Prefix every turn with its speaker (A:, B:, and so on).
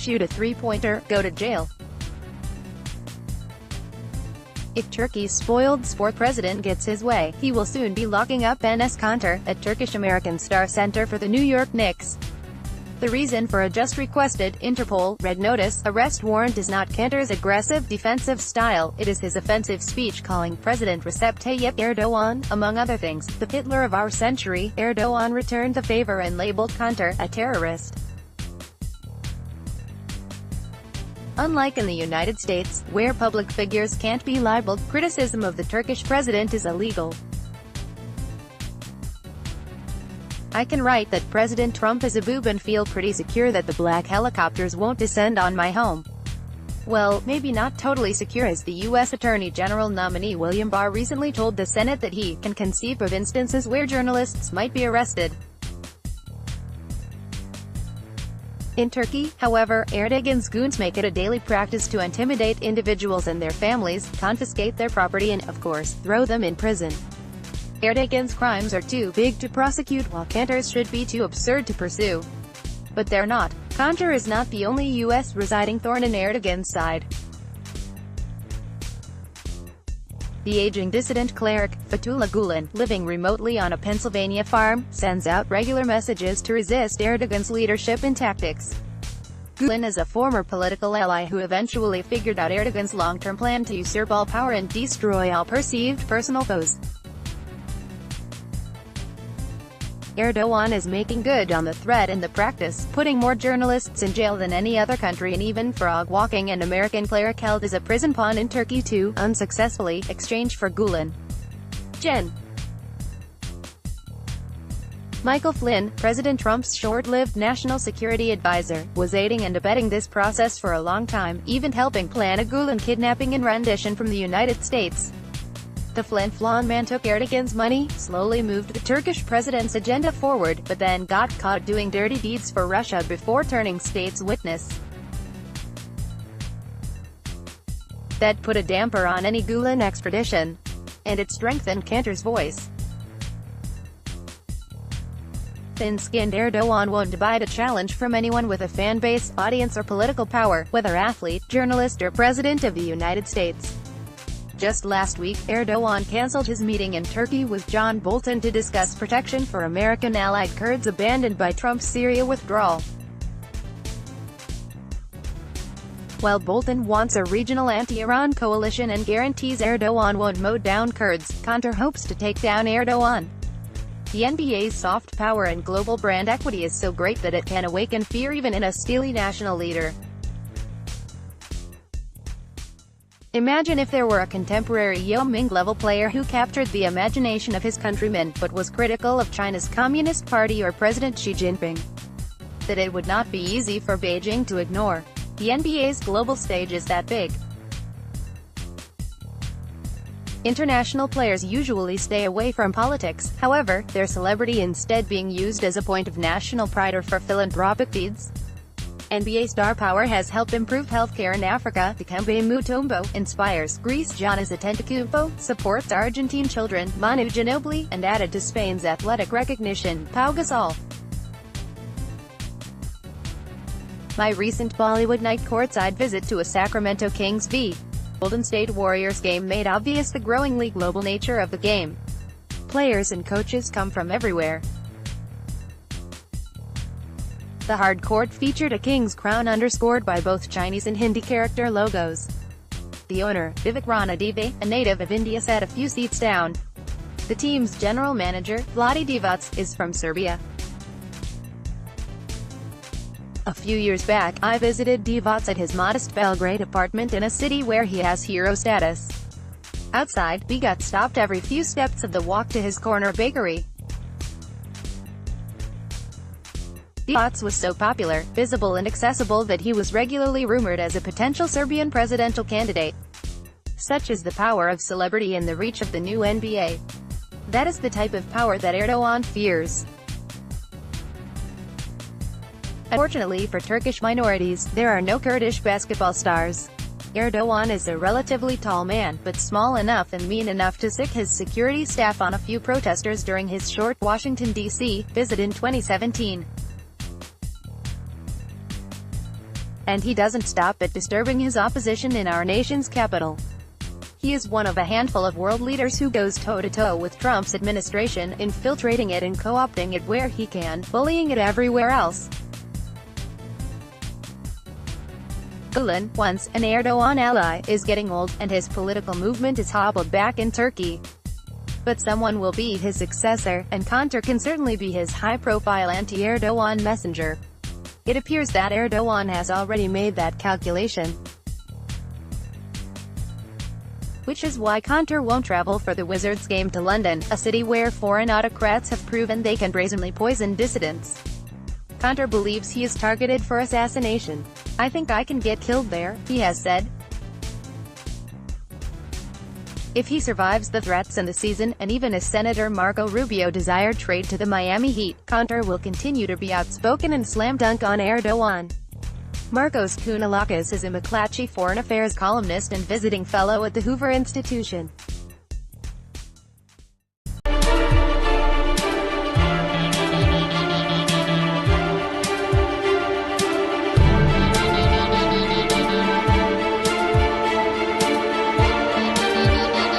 A: shoot a three-pointer, go to jail. If Turkey's spoiled sport president gets his way, he will soon be locking up Enes Kanter, a Turkish-American star center for the New York Knicks. The reason for a just requested Interpol red notice arrest warrant is not Kanter's aggressive defensive style, it is his offensive speech calling President Recep Tayyip Erdoğan, among other things, the Hitler of our century. Erdoğan returned the favor and labeled Kanter a terrorist. Unlike in the United States, where public figures can't be libeled, criticism of the Turkish president is illegal. I can write that President Trump is a boob and feel pretty secure that the black helicopters won't descend on my home. Well, maybe not totally secure, as the U.S. Attorney General nominee William Barr recently told the Senate that he can conceive of instances where journalists might be arrested. In Turkey, however, Erdogan's goons make it a daily practice to intimidate individuals and their families, confiscate their property and, of course, throw them in prison. Erdogan's crimes are too big to prosecute, while Kanter's should be too absurd to pursue. But they're not. Kanter is not the only U.S. residing thorn in Erdogan's side. The aging dissident cleric, Fethullah Gulen, living remotely on a Pennsylvania farm, sends out regular messages to resist Erdogan's leadership and tactics. Gulen is a former political ally who eventually figured out Erdogan's long-term plan to usurp all power and destroy all perceived personal foes. Erdogan is making good on the threat in the practice, putting more journalists in jail than any other country, and even frog-walking an American cleric held as a prison pawn in Turkey to, unsuccessfully, exchange for Gulen. Gen. Michael Flynn, President Trump's short-lived national security advisor, was aiding and abetting this process for a long time, even helping plan a Gulen kidnapping and rendition from the United States. The Flin-Flon man took Erdogan's money, slowly moved the Turkish president's agenda forward, but then got caught doing dirty deeds for Russia before turning state's witness. That put a damper on any Gulen extradition. And it strengthened Kanter's voice. Thin-skinned Erdogan won't abide a challenge from anyone with a fan base, audience or political power, whether athlete, journalist or president of the United States. Just last week, Erdogan cancelled his meeting in Turkey with John Bolton to discuss protection for American allied Kurds abandoned by Trump's Syria withdrawal. While Bolton wants a regional anti-Iran coalition and guarantees Erdogan won't mow down Kurds, Kanter hopes to take down Erdogan. The NBA's soft power and global brand equity is so great that it can awaken fear even in a steely national leader. Imagine if there were a contemporary Yao Ming-level player who captured the imagination of his countrymen, but was critical of China's Communist Party or President Xi Jinping. That it would not be easy for Beijing to ignore. The NBA's global stage is that big. International players usually stay away from politics, however, their celebrity instead being used as a point of national pride or for philanthropic deeds. NBA star power has helped improve healthcare in Africa. Dikembe Mutombo inspires Greece. Giannis Antetokounmpo supports Argentine children. Manu Ginobili, and added to Spain's athletic recognition, Pau Gasol. My recent Bollywood night courtside visit to a Sacramento Kings v. Golden State Warriors game made obvious the growingly global nature of the game. Players and coaches come from everywhere. The hard court featured a king's crown underscored by both Chinese and Hindi character logos. The owner, Vivek Ranadive, a native of India, sat a few seats down. The team's general manager, Vlade Divac, is from Serbia. A few years back, I visited Divac at his modest Belgrade apartment in a city where he has hero status. Outside, we got stopped every few steps of the walk to his corner bakery. Divac was so popular, visible and accessible that he was regularly rumored as a potential Serbian presidential candidate. Such is the power of celebrity and the reach of the new NBA. That is the type of power that Erdogan fears. Unfortunately for Turkish minorities, there are no Kurdish basketball stars. Erdogan is a relatively tall man, but small enough and mean enough to sic his security staff on a few protesters during his short Washington, D.C. visit in 2017. And he doesn't stop at disturbing his opposition in our nation's capital. He is one of a handful of world leaders who goes toe-to-toe with Trump's administration, infiltrating it and co-opting it where he can, bullying it everywhere else. Gulen, once an Erdogan ally, is getting old, and his political movement is hobbled back in Turkey. But someone will be his successor, and Kanter can certainly be his high-profile anti-Erdogan messenger. It appears that Erdogan has already made that calculation. Which is why Kanter won't travel for the Wizards game to London, a city where foreign autocrats have proven they can brazenly poison dissidents. Kanter believes he is targeted for assassination. "I think I can get killed there," he has said. If he survives the threats and the season, and even as Senator Marco Rubio desired trade to the Miami Heat, Kanter will continue to be outspoken and slam dunk on Erdogan. Marcos Kounalakis is a McClatchy foreign affairs columnist and visiting fellow at the Hoover Institution.